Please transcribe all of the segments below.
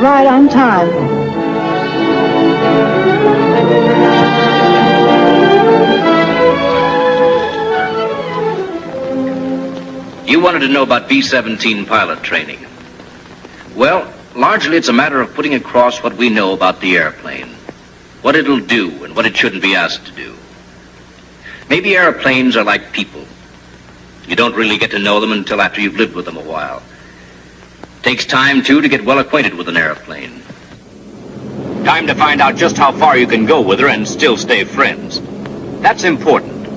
right on time. You wanted to know about B-17 pilot training. Well, largely it's a matter of putting across what we know about the airplane, what it'll do and what it shouldn't be asked to do. Maybe airplanes are like people. You don't really get to know them until after you've lived with them a while. Takes time, too, to get well acquainted with an airplane. Time to find out just how far you can go with her and still stay friends. That's important.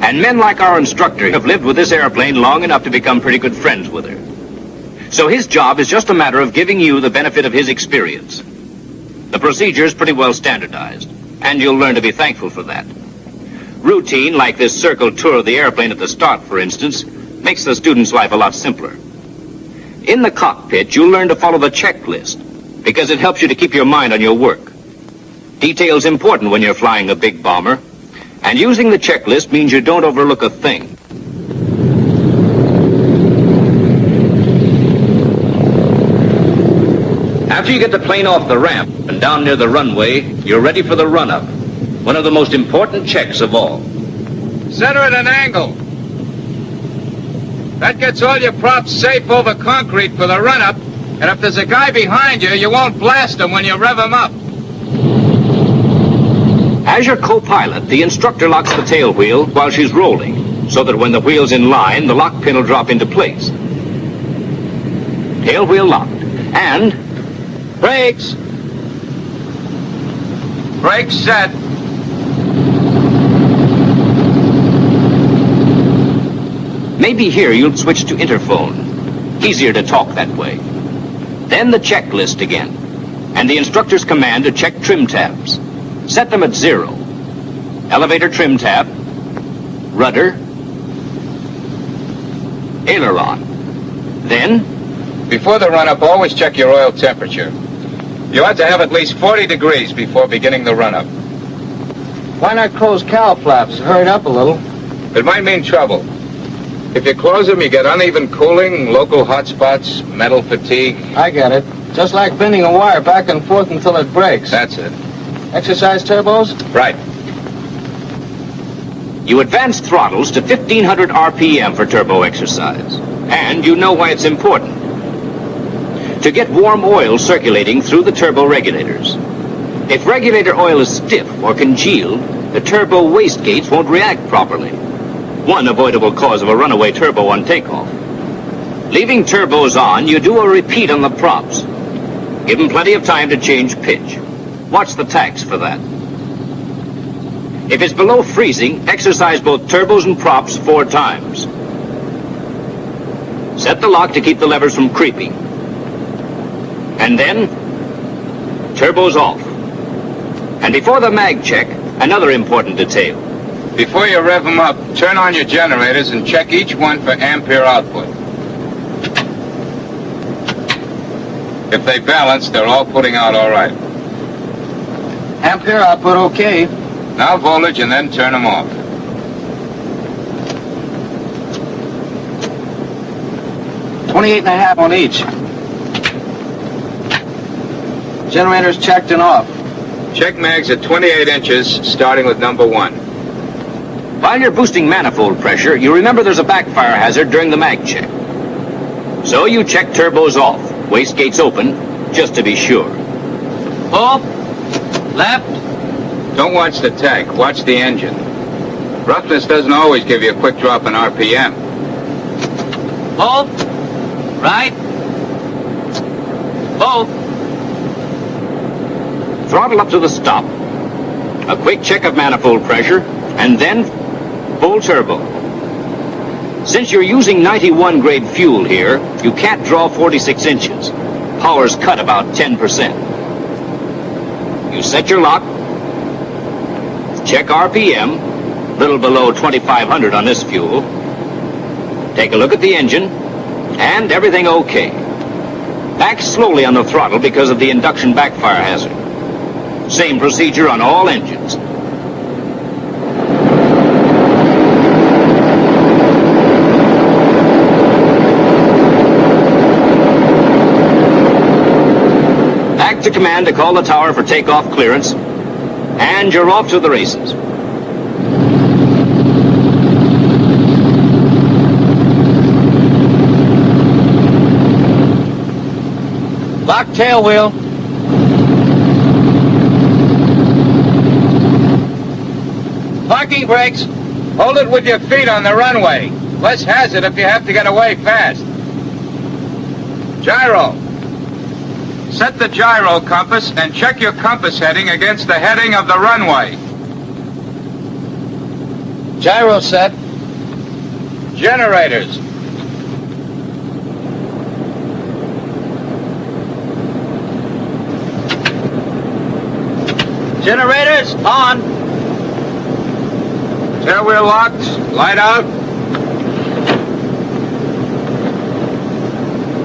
And men like our instructor have lived with this airplane long enough to become pretty good friends with her. So his job is just a matter of giving you the benefit of his experience. The procedure's pretty well standardized, and you'll learn to be thankful for that. Routine, like this circle tour of the airplane at the start, for instance, makes the student's life a lot simpler. In the cockpit, you'll learn to follow the checklist, because it helps you to keep your mind on your work. Detail's important when you're flying a big bomber, and using the checklist means you don't overlook a thing. After you get the plane off the ramp and down near the runway, you're ready for the run-up, one of the most important checks of all. Center at an angle. That gets all your props safe over concrete for the run-up, and if there's a guy behind you, you won't blast him when you rev him up. As your co-pilot, the instructor locks the tail wheel while she's rolling, so that when the wheel's in line, the lock pin will drop into place. Tail wheel locked. And brakes. Brakes set. Maybe here you'll switch to interphone. Easier to talk that way. Then the checklist again, and the instructor's command to check trim tabs. Set them at 0. Elevator trim tab, rudder, aileron. Then, before the run-up, always check your oil temperature. You ought to have at least 40 degrees before beginning the run-up. Why not close cowl flaps? Hurry it up a little. It might mean trouble. If you close them, you get uneven cooling, local hot spots, metal fatigue. I get it. Just like bending a wire back and forth until it breaks. That's it. Exercise turbos? Right. you advance throttles to 1500 RPM for turbo exercise. And you know why it's important. To get warm oil circulating through the turbo regulators. If regulator oil is stiff or congealed, the turbo wastegates won't react properly. One avoidable cause of a runaway turbo on takeoff. Leaving turbos on, you do a repeat on the props. Give them plenty of time to change pitch. Watch the tacks for that. If it's below freezing, exercise both turbos and props 4 times. Set the lock to keep the levers from creeping. And then, turbos off. And before the mag check, another important detail. Before you rev them up, turn on your generators and check each one for ampere output. If they balance, they're all putting out all right. Ampere output okay. Now voltage and then turn them off. $28.5 on each. Generators checked and off. Check mags at 28 inches, starting with number 1. While you're boosting manifold pressure, you remember there's a backfire hazard during the mag check. So you check turbos off, wastegates open, just to be sure. Up, left. Don't watch the tank, watch the engine. Roughness doesn't always give you a quick drop in RPM. Both. Right. Both. Throttle up to the stop. A quick check of manifold pressure, and then full turbo. Since you're using 91 grade fuel here, you can't draw 46 inches. Power's cut about 10%. You set your lock, check RPM, little below 2,500 on this fuel. Take a look at the engine, and everything okay. Back slowly on the throttle because of the induction backfire hazard. Same procedure on all engines. Back to command to call the tower for takeoff clearance. And you're off to the races. Lock tail wheel. Parking brakes. Hold it with your feet on the runway. Less hazard if you have to get away fast. Gyro. Set the gyro compass and check your compass heading against the heading of the runway. Gyro set. Generators. Generators on. Tailwheel locked. Light out.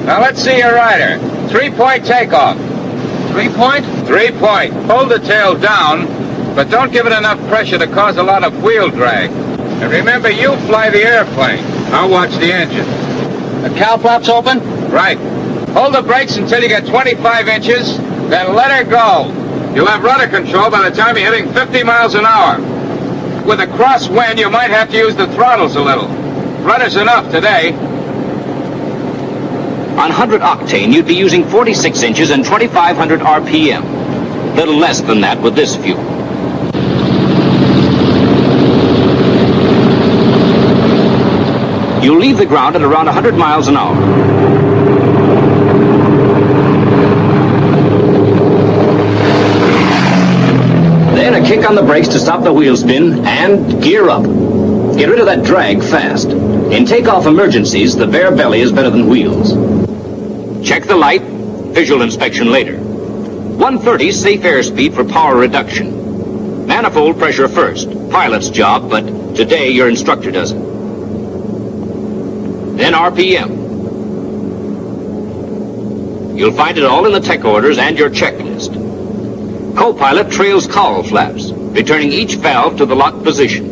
Now let's see your rider. 3-point takeoff. 3-point? 3-point. Hold the tail down, but don't give it enough pressure to cause a lot of wheel drag. And remember, you fly the airplane. I'll watch the engine. The cow flaps open? Right. Hold the brakes until you get 25 inches, then let her go. You'll have rudder control by the time you're hitting 50 miles an hour. With a crosswind, you might have to use the throttles a little. Rudder's enough today. On 100 octane, you'd be using 46 inches and 2,500 RPM. Little less than that with this fuel. You'll leave the ground at around 100 miles an hour. Then a kick on the brakes to stop the wheel spin and gear up. Get rid of that drag fast. In takeoff emergencies, the bare belly is better than wheels. Check the light, visual inspection later. 130 safe airspeed for power reduction. Manifold pressure first, pilot's job, but today your instructor does it. Then RPM. You'll find it all in the tech orders and your checklist. Co-pilot trails cowl flaps, returning each valve to the locked position.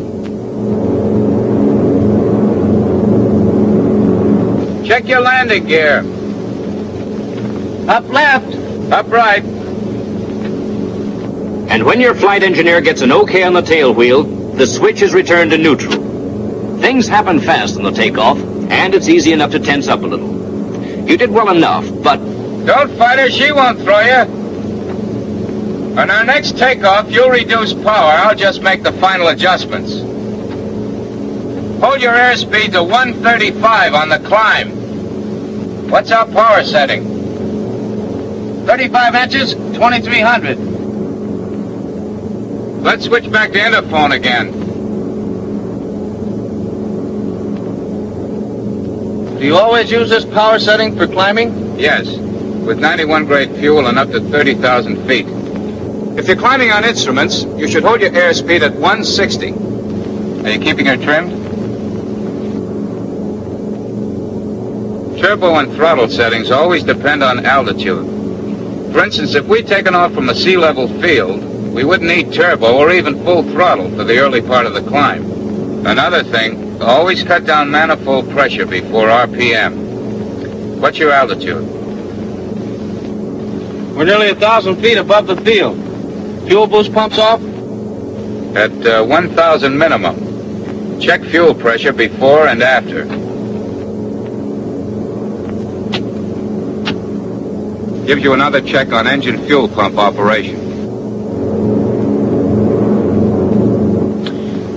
Check your landing gear. Up left. Up right. And when your flight engineer gets an okay on the tail wheel, the switch is returned to neutral. Things happen fast on the takeoff, and it's easy enough to tense up a little. You did well enough, but... Don't fight her, she won't throw you. On our next takeoff, you'll reduce power. I'll just make the final adjustments. Hold your airspeed to 135 on the climb. What's our power setting? 35 inches, 2,300. Let's switch back to interphone again. Do you always use this power setting for climbing? Yes, with 91 grade fuel and up to 30,000 feet. If you're climbing on instruments, you should hold your airspeed at 160. Are you keeping her trimmed? Turbo and throttle settings always depend on altitude. For instance, if we'd taken off from a sea level field, we wouldn't need turbo or even full throttle for the early part of the climb. Another thing, always cut down manifold pressure before RPM. What's your altitude? We're nearly 1,000 feet above the field. Fuel boost pumps off? At 1,000 minimum. Check fuel pressure before and after. Gives you another check on engine fuel pump operation.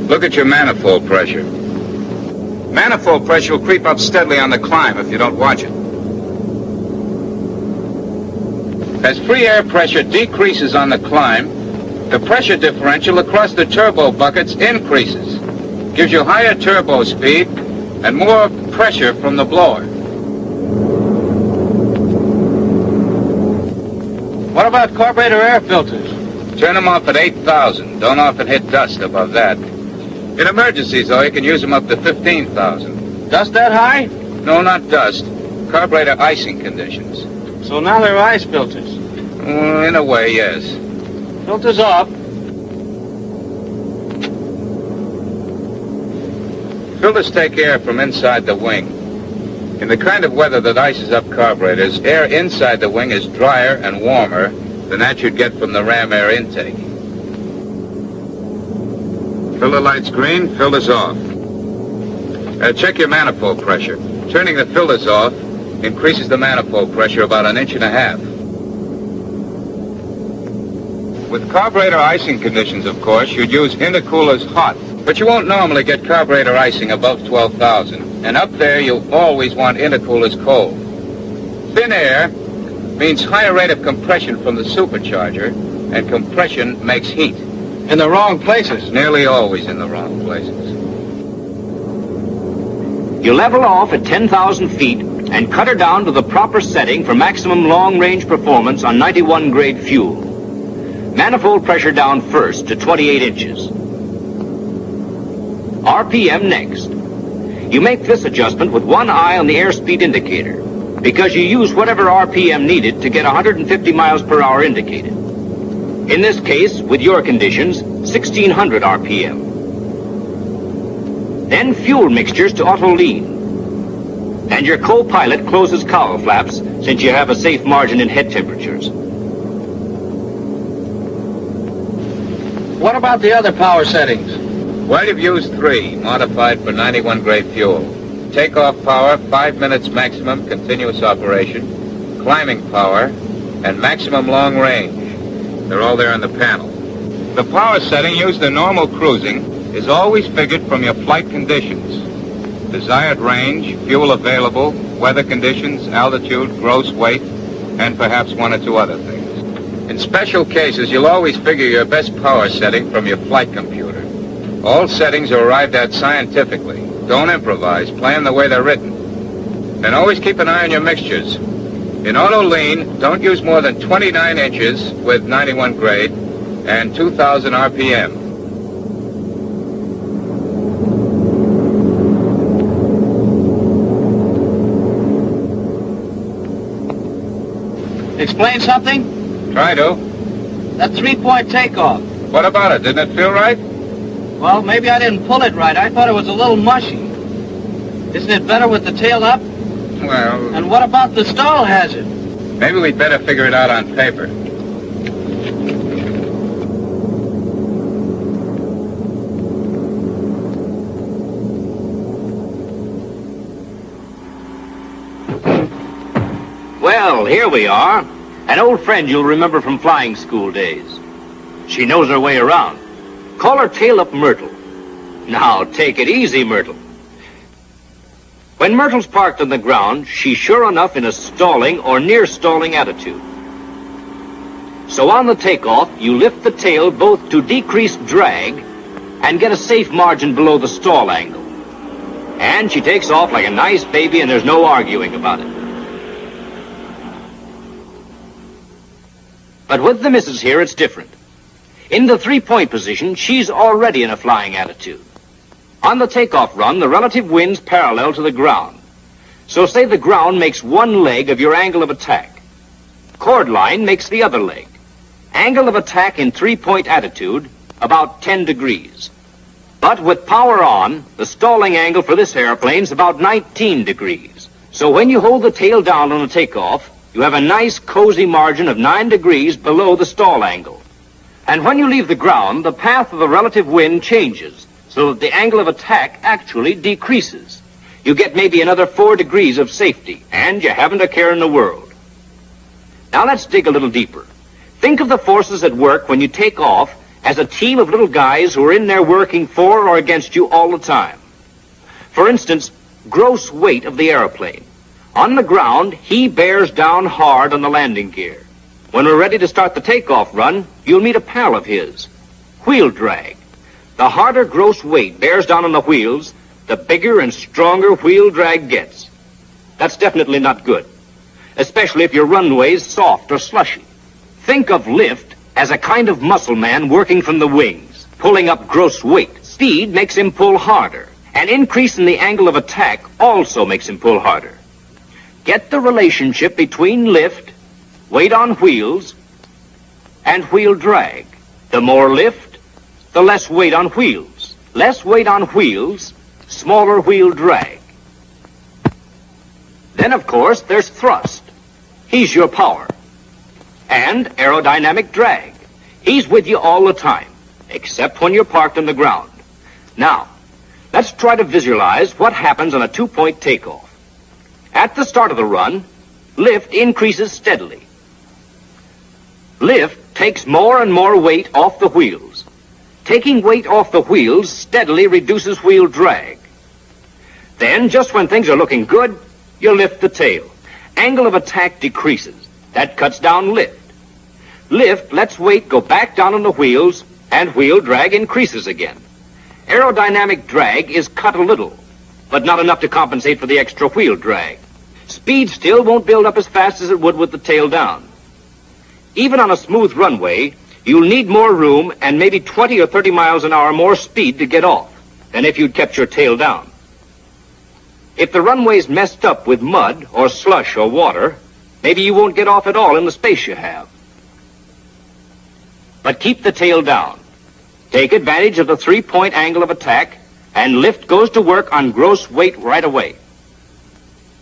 Look at your manifold pressure. Manifold pressure will creep up steadily on the climb if you don't watch it. As free air pressure decreases on the climb, the pressure differential across the turbo buckets increases. Gives you higher turbo speed and more pressure from the blower. What about carburetor air filters? Turn them off at 8,000. Don't often hit dust above that. In emergencies, though, you can use them up to 15,000. Dust that high? No, not dust. Carburetor icing conditions. So now they're ice filters. In a way, yes. Filters off. Filters take air from inside the wing. In the kind of weather that ices up carburetors, air inside the wing is drier and warmer, than that you'd get from the ram air intake. Filter lights green, filters off. Check your manifold pressure. Turning the filters off increases the manifold pressure about 1.5 inches. With carburetor icing conditions, of course, you'd use intercoolers hot, but you won't normally get carburetor icing above 12,000. And up there, you'll always want intercoolers cold. Thin air means higher rate of compression from the supercharger, and compression makes heat. In the wrong places. Nearly always in the wrong places. You level off at 10,000 feet and cut her down to the proper setting for maximum long-range performance on 91 grade fuel. Manifold pressure down first to 28 inches. RPM next. You make this adjustment with one eye on the airspeed indicator because you use whatever RPM needed to get 150 miles per hour indicated. In this case, with your conditions, 1600 RPM. Then fuel mixtures to auto lean. And your co-pilot closes cowl flaps since you have a safe margin in head temperatures. What about the other power settings? Well, you've used 3, modified for 91 grade fuel. Takeoff power, 5 minutes maximum continuous operation, climbing power, and maximum long range. They're all there on the panel. The power setting used in normal cruising is always figured from your flight conditions. Desired range, fuel available, weather conditions, altitude, gross weight, and perhaps 1 or 2 other things. In special cases, you'll always figure your best power setting from your flight computer. All settings are arrived at scientifically. Don't improvise. Plan the way they're written. And always keep an eye on your mixtures. In auto lean, don't use more than 29 inches with 91 grade and 2,000 RPM. Explain something? Try to. That 3-point takeoff. What about it? Didn't it feel right? Well, maybe I didn't pull it right. I thought it was a little mushy. Isn't it better with the tail up? Well, And what about the stall hazard? maybe we'd better figure it out on paper. Well, here we are. An old friend you'll remember from flying school days. She knows her way around. Call her Tail Up Myrtle. Now, take it easy, Myrtle. When Myrtle's parked on the ground, she's sure enough in a stalling or near stalling attitude. So on the takeoff, you lift the tail both to decrease drag and get a safe margin below the stall angle. And she takes off like a nice baby, and there's no arguing about it. But with the missus here, it's different. In the 3-point position, she's already in a flying attitude. On the takeoff run, the relative wind's parallel to the ground. So say the ground makes one leg of your angle of attack. Chord line makes the other leg. Angle of attack in 3-point attitude, about 10 degrees. But with power on, the stalling angle for this airplane's about 19 degrees. So when you hold the tail down on the takeoff, you have a nice cozy margin of 9 degrees below the stall angle. And when you leave the ground, the path of the relative wind changes, so that the angle of attack actually decreases. You get maybe another 4 degrees of safety, and you haven't a care in the world. Now let's dig a little deeper. Think of the forces at work when you take off as a team of little guys who are in there working for or against you all the time. For instance, gross weight of the airplane. On the ground, he bears down hard on the landing gear. When we're ready to start the takeoff run, you'll meet a pal of his. Wheel drag. The harder gross weight bears down on the wheels, the bigger and stronger wheel drag gets. That's definitely not good, especially if your runway's soft or slushy. Think of lift as a kind of muscle man working from the wings, pulling up gross weight. Speed makes him pull harder. An increase in the angle of attack also makes him pull harder. Get the relationship between lift, weight on wheels, and wheel drag. The more lift, the less weight on wheels. Less weight on wheels, smaller wheel drag. Then, of course, there's thrust. He's your power. And aerodynamic drag. He's with you all the time, except when you're parked on the ground. Now, let's try to visualize what happens on a two-point takeoff. At the start of the run, lift increases steadily. Lift takes more and more weight off the wheels. Taking weight off the wheels steadily reduces wheel drag. Then, just when things are looking good, you lift the tail. Angle of attack decreases. That cuts down lift. Lift lets weight go back down on the wheels, and wheel drag increases again. Aerodynamic drag is cut a little, but not enough to compensate for the extra wheel drag. Speed still won't build up as fast as it would with the tail down. Even on a smooth runway, you'll need more room and maybe 20 or 30 miles an hour more speed to get off than if you'd kept your tail down. If the runway's messed up with mud or slush or water, maybe you won't get off at all in the space you have. But keep the tail down. Take advantage of the three-point angle of attack, and lift goes to work on gross weight right away.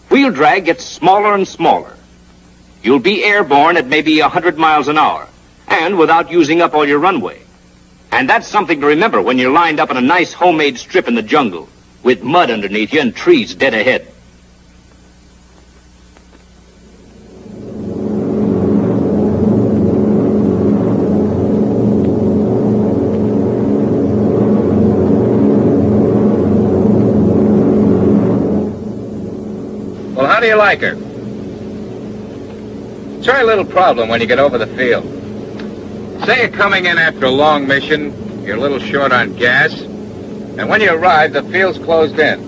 Wheel drag gets smaller and smaller. You'll be airborne at maybe 100 miles an hour, and without using up all your runway. And that's something to remember when you're lined up on a nice homemade strip in the jungle, with mud underneath you and trees dead ahead. Well, how do you like her? It's very little problem when you get over the field. Say you're coming in after a long mission, you're a little short on gas, and when you arrive, the field's closed in.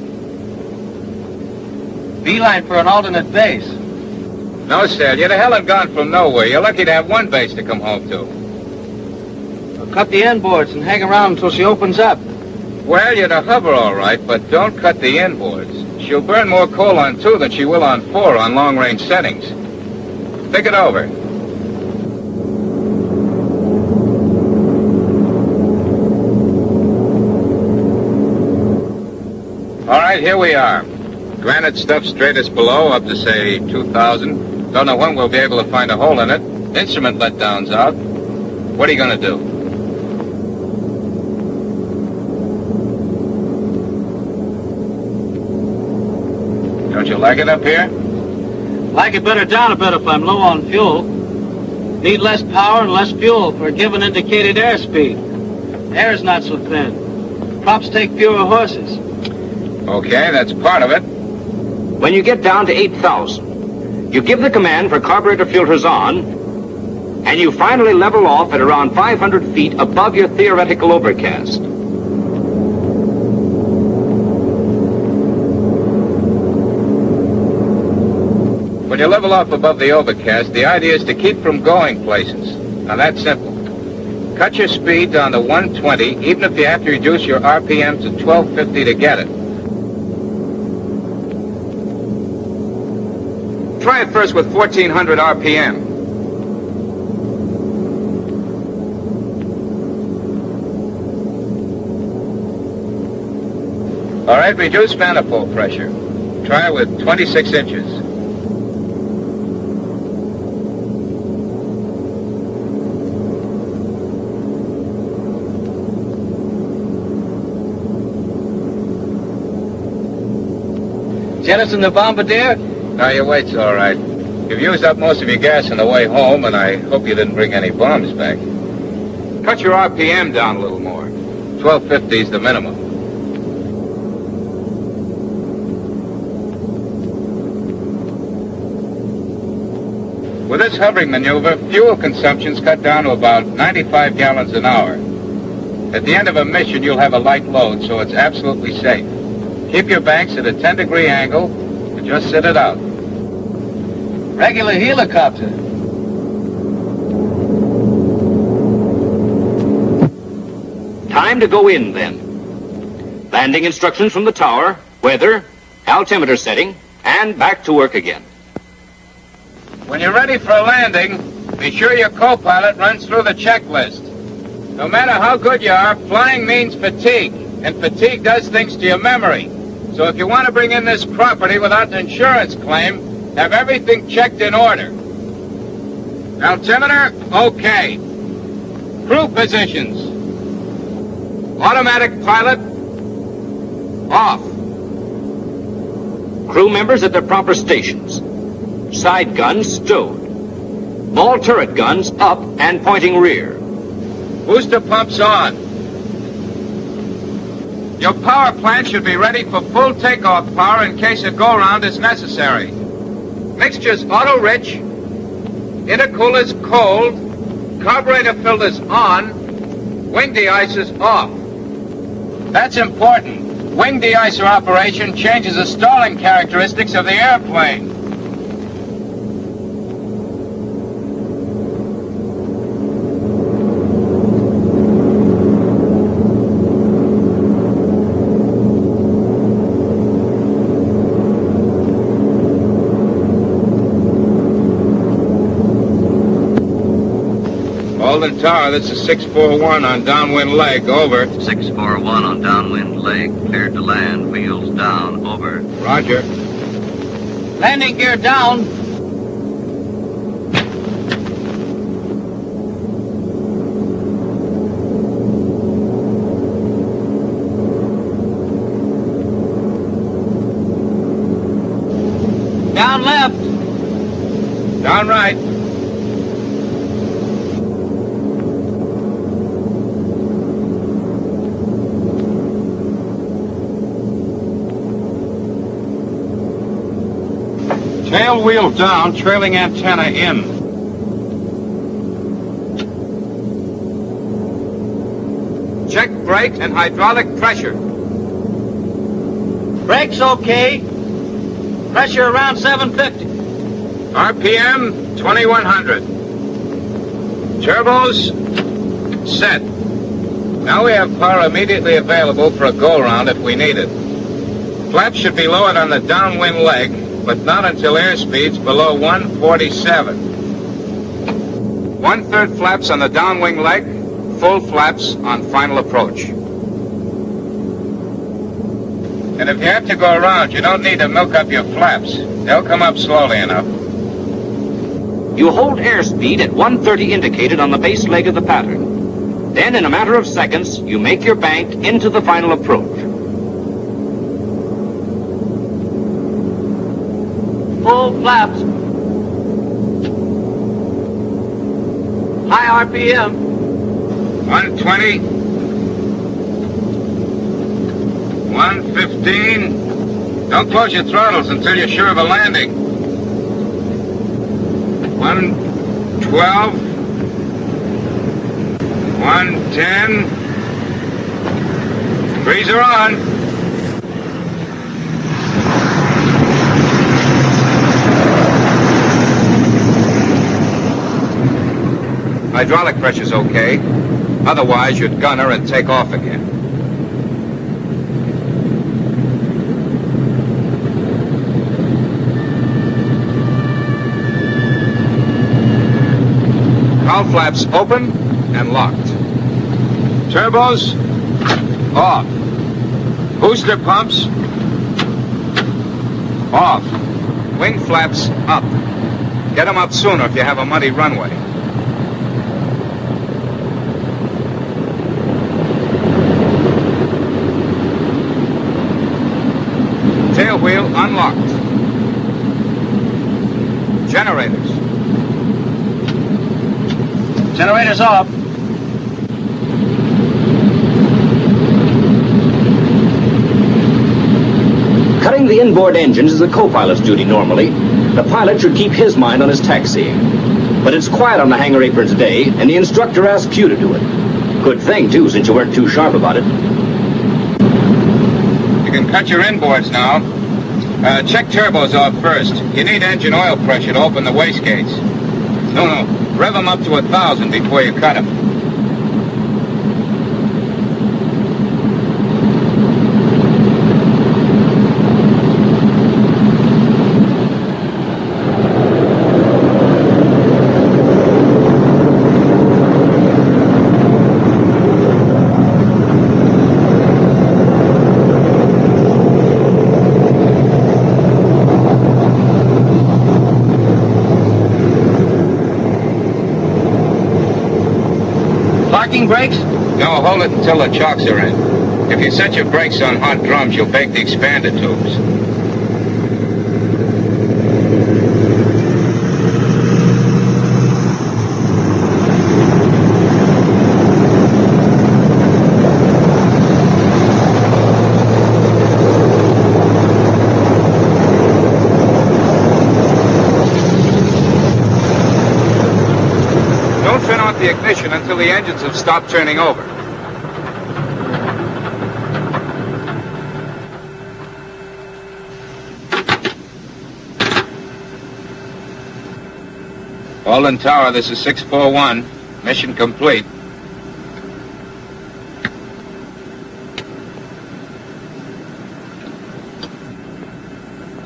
Beeline for an alternate base. No, Sal, you're to hell and gone from nowhere. You're lucky to have one base to come home to. Well, cut the inboards and hang around until she opens up. Well, you're to hover all right, but don't cut the inboards. She'll burn more coal on 2 than she will on 4 on long-range settings. Think it over. All right, here we are. Granite stuff straightest below, up to, say, 2,000. Don't know when we'll be able to find a hole in it. Instrument letdowns out. What are you going to do? Don't you like it up here? Like it better down a bit if I'm low on fuel. Need less power and less fuel for a given indicated airspeed. Air's not so thin. Crops take fewer horses. Okay, that's part of it. When you get down to 8,000, you give the command for carburetor filters on, and you finally level off at around 500 feet above your theoretical overcast. When you level off above the overcast, the idea is to keep from going places. Now, that's simple. Cut your speed down to 120, even if you have to reduce your RPM to 1250 to get it. Try it first with 1,400 RPM. All right, reduce manifold pressure. Try with 26 inches. Jettison the Bombardier? Now, your weight's all right. You've used up most of your gas on the way home, and I hope you didn't bring any bombs back. Cut your RPM down a little more. 1250 is the minimum. With this hovering maneuver, fuel consumption's cut down to about 95 gallons an hour. At the end of a mission, you'll have a light load, so it's absolutely safe. Keep your banks at a 10-degree angle and just sit it out. Regular helicopter. Time to go in, then. Landing instructions from the tower, weather, altimeter setting, and back to work again. When you're ready for a landing, be sure your co-pilot runs through the checklist. No matter how good you are, flying means fatigue, and fatigue does things to your memory. So if you want to bring in this property without an insurance claim, have everything checked in order. Altimeter, okay. Crew positions. Automatic pilot, off. Crew members at their proper stations. Side guns stowed. Ball turret guns up and pointing rear. Booster pumps on. Your power plant should be ready for full takeoff power in case a go-round is necessary. Mixture's auto-rich. Intercoolers cold. Carburetor filters on. Wing de-icers off. That's important. Wing de-icer operation changes the stalling characteristics of the airplane. Golden Tower, this is 641 on downwind leg, over. 641 on downwind leg, cleared to land, wheels down, over. Roger. Landing gear down. Down left. Down right. Tail wheel down, trailing antenna in. Check brake and hydraulic pressure. Brakes okay. Pressure around 750. RPM 2100. Turbos set. Now we have power immediately available for a go-round if we need it. Flaps should be lowered on the downwind leg, but not until airspeed's below 147. 1/3 flaps on the downwing leg, full flaps on final approach. And if you have to go around, you don't need to milk up your flaps. They'll come up slowly enough. You hold airspeed at 130 indicated on the base leg of the pattern. Then, in a matter of seconds, you make your bank into the final approach. Full flaps. High RPM. 120. 115. Don't close your throttles until you're sure of a landing. 112. 110. Freezer on. Hydraulic pressure's okay. Otherwise, you'd gunner and take off again. Cowl flaps open and locked. Turbos off. Booster pumps off. Wing flaps up. Get them up sooner if you have a muddy runway. Tail wheel unlocked. Generators. Generators off. Cutting the inboard engines is the co-pilot's duty normally. The pilot should keep his mind on his taxiing. But it's quiet on the hangar apron today, and the instructor asks you to do it. Good thing, too, since you weren't too sharp about it. You can cut your inboards now. Check turbos off first. You need engine oil pressure to open the wastegates. No. Rev them up to 1,000 before you cut them. Parking brakes? No, hold it until the chocks are in. If you set your brakes on hot drums, you'll bake the expander tubes. Don't turn off the ignition until the engines have stopped turning over. Walden Tower, this is 641. Mission complete.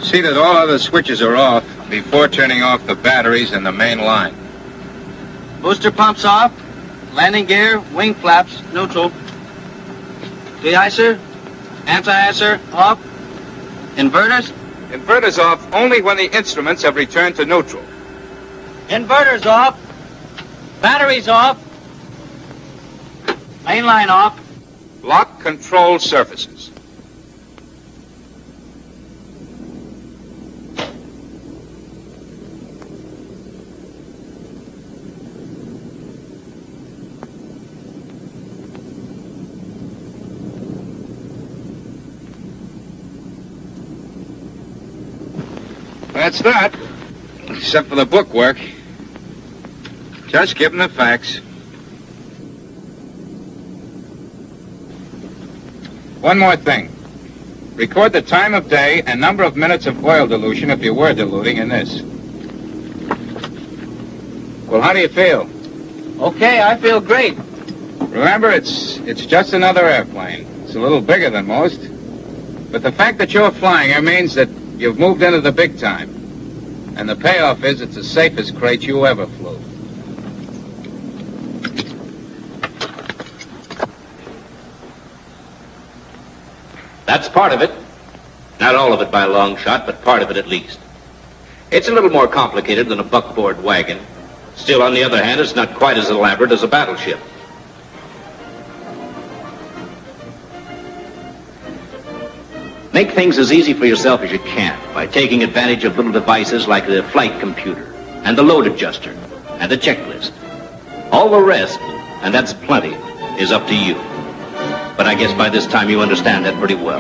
See that all other switches are off before turning off the batteries and the main line. Booster pumps off. Landing gear, wing flaps, neutral. De-icer, anti-icer off. Inverters? Inverters off only when the instruments have returned to neutral. Inverters off. Batteries off. Main line off. Lock control surfaces. That's that. Except for the bookwork. Just give them the facts. One more thing. Record the time of day and number of minutes of oil dilution if you were diluting in this. Well, how do you feel? Okay, I feel great. Remember, it's just another airplane. It's a little bigger than most. But the fact that you're flying her means that you've moved into the big time. And the payoff is it's the safest crate you ever flew. That's part of it. Not all of it by a long shot, but part of it at least. It's a little more complicated than a buckboard wagon. Still, on the other hand, it's not quite as elaborate as a battleship. Make things as easy for yourself as you can by taking advantage of little devices like the flight computer and the load adjuster and the checklist. All the rest, and that's plenty, is up to you. But I guess by this time you understand that pretty well.